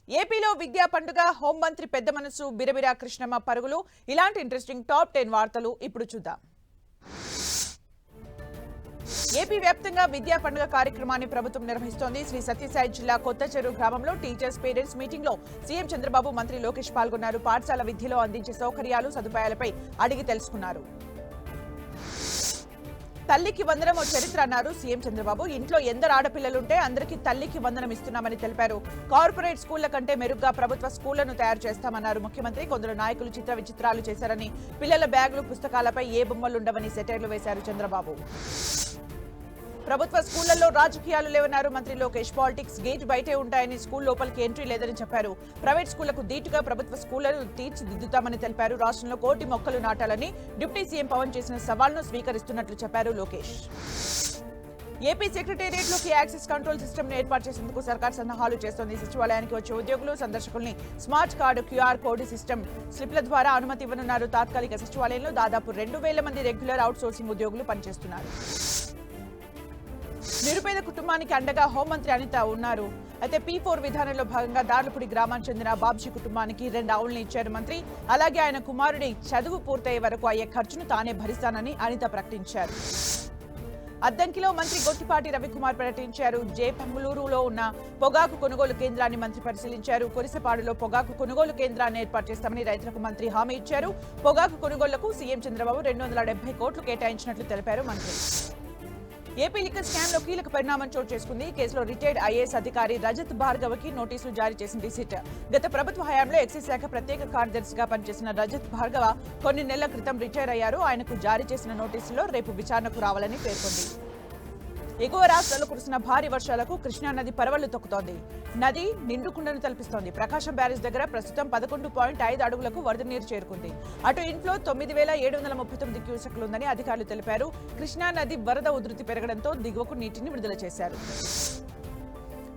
ఏపీలో విద్యా పండుగ హోంమంత్రి పెద్ద మనసు బిరబిరా కృష్ణమ్మ పరుగులు ఇలాంటి ఇంట్రెస్టింగ్ టాప్ 10 వార్తలు ఇప్పుడు చూద్దాం. ఏపీ వ్యాప్తంగా విద్యా పండుగ కార్యక్రమాన్ని ప్రభుత్వం నిర్వహిస్తోంది. శ్రీ సత్యసాయి జిల్లా కొత్త చెరువు గ్రామంలో టీచర్స్ పేరెంట్స్ మీటింగ్ లో సీఎం చంద్రబాబు, మంత్రి లోకేష్ పాల్గొన్నారు. పాఠశాల విద్యలో అందించే సౌకర్యాలు సదుపాయాలపై అడిగి తెలుసుకున్నారు. తల్లికి వందనం ఓ చరిత్ర అన్నారు సీఎం చంద్రబాబు. ఇంట్లో ఎందరు ఆడపిల్లలుంటే అందరికీ తల్లికి వందనం ఇస్తున్నామని తెలిపారు. కార్పొరేట్ స్కూళ్ల కంటే మెరుగ్గా ప్రభుత్వ స్కూళ్లను తయారు చేస్తామన్నారు ముఖ్యమంత్రి. కొందరు నాయకులు చిత్ర విచిత్రాలు చేశారని, పిల్లల బ్యాగులు పుస్తకాలపై ఏ బొమ్మలుండవని సెటైర్లు వేశారు చంద్రబాబు. ప్రభుత్వ స్కూళ్లలో రాజకీయాలు లేవన్నారు మంత్రి లోకేష్. పాలిటిక్స్ గేట్ బయటే ఉంటాయని, స్కూల్ లోపలికి ఎంట్రీ లేదని చెప్పారు. ప్రైవేట్ స్కూళ్లకు ధీటుగా ప్రభుత్వ స్కూళ్లను తీర్చిదిద్దుతామని తెలిపారు. రాష్ట్రంలో 1 కోటి మొక్కలు నాటాలని డిప్యూటీ సీఎం పవన్ చేసిన సవాల్ను స్వీకరిస్తున్నట్లు చెప్పారు లోకేష్. ఏపీ సెక్రటేరియట్లోకి యాక్సెస్ కంట్రోల్ సిస్టమ్ను ఏర్పాటు చేసేందుకు సర్కార్ సన్నాహాలు చేస్తోంది. సచివాలయానికి వచ్చే ఉద్యోగులు, సందర్శకుల్ని smart card, QR code system స్లిప్ల ద్వారా అనుమతి ఇవ్వనున్నారు. తాత్కాలిక సచివాలయంలో దాదాపు 2,000 మంది రెగ్యులర్ అవుట్సోర్సింగ్ ఉద్యోగులు పనిచేస్తున్నారు. నిరుపేద కుటుంబానికి అండగా హోంమంత్రి అనిత ఉన్నారు. అయితే P4 విధానంలో భాగంగా దార్లపూడి గ్రామానికి చెందిన బాబ్జీ కుటుంబానికి 2 ఆవులను ఇచ్చారు మంత్రి. అలాగే ఆయన కుమారుడి చదువు పూర్తయ్యే వరకు అయ్యే ఖర్చును తానే భరిస్తానని అనిత ప్రకటించారు. అద్దంకిలో మంత్రి గొట్టిపాటి రవికుమార్ పర్యటించారు. జేపంగుళూరులో ఉన్న పొగాకు కొనుగోలు కేంద్రాన్ని మంత్రి పరిశీలించారు. కొరిసపాడులో పొగాకు కొనుగోలు కేంద్రాన్ని ఏర్పాటు చేస్తామని రైతులకు మంత్రి హామీ ఇచ్చారు. పొగాకు కొనుగోళ్లకు సీఎం చంద్రబాబు 270 కోట్లు కేటాయించినట్లు తెలిపారు మంత్రి. ఏపీ లిక్కర్ స్కామ్ లో కీలక పరిణామం చోటు చేసుకుంది. కేసులో రిటైర్డ్ ఐఏఎస్ అధికారి రజత్ భార్గవకి నోటీసులు జారీ చేసింది సిట్. గత ప్రభుత్వ హయాంలో ఎక్సైజ్ శాఖ ప్రత్యేక కార్యదర్శిగా పనిచేసిన రజత్ భార్గవ కొన్ని నెలల క్రితం రిటైర్ అయ్యారు. ఆయనకు జారీ చేసిన నోటీసుల్లో రేపు విచారణకు రావాలని పేర్కొంది. ఎగువ రాష్ట్రాల్లో కురిసిన భారీ వర్షాలకు కృష్ణా నది పరవళ్లు తొక్కుతోంది. నది నిండుకుండను తలపిస్తోంది. ప్రకాశం బ్యారేజ్ దగ్గర ప్రస్తుతం 11.5 అడుగులకు వరద నీరు చేరుకుంది. అటు ఇన్ఫ్లో 9,739 క్యూసెక్లు ఉందని అధికారులు తెలిపారు. కృష్ణా నది వరద ఉధృతి పెరగడంతో దిగువకు నీటిని విడుదల చేశారు.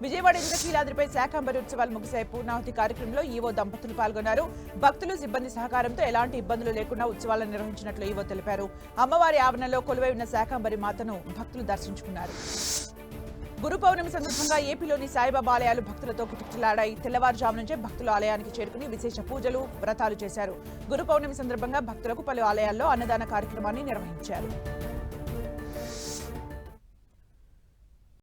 విజయవాడ ఇంద్రకీలాద్రిపై శాకంబరి ఉత్సవాలు ముగిశాయి. పూర్ణాహుతి కార్యక్రమంలో ఈవో దంపతులు పాల్గొన్నారు. భక్తులు, సిబ్బంది సహకారంతో ఎలాంటి ఇబ్బందులు లేకుండా ఉత్సవాలను నిర్వహించినట్లు ఈవో తెలిపారు. అమ్మవారి ఆవరణలో కొలువై ఉన్న శాకంబరి మాతను భక్తులు దర్శించుకున్నారు. గురు పౌర్ణమి సందర్భంగా ఏపీలోని సాయిబాబా ఆలయాలు భక్తులతో కిటకిటలాడాయి. తెల్లవారుజాము నుంచే భక్తులు ఆలయానికి చేరుకుని విశేష పూజలు, వ్రతాలు చేశారు. గురు పౌర్ణమి సందర్భంగా భక్తులకు పలు ఆలయాల్లో అన్నదాన కార్యక్రమాన్ని నిర్వహించారు.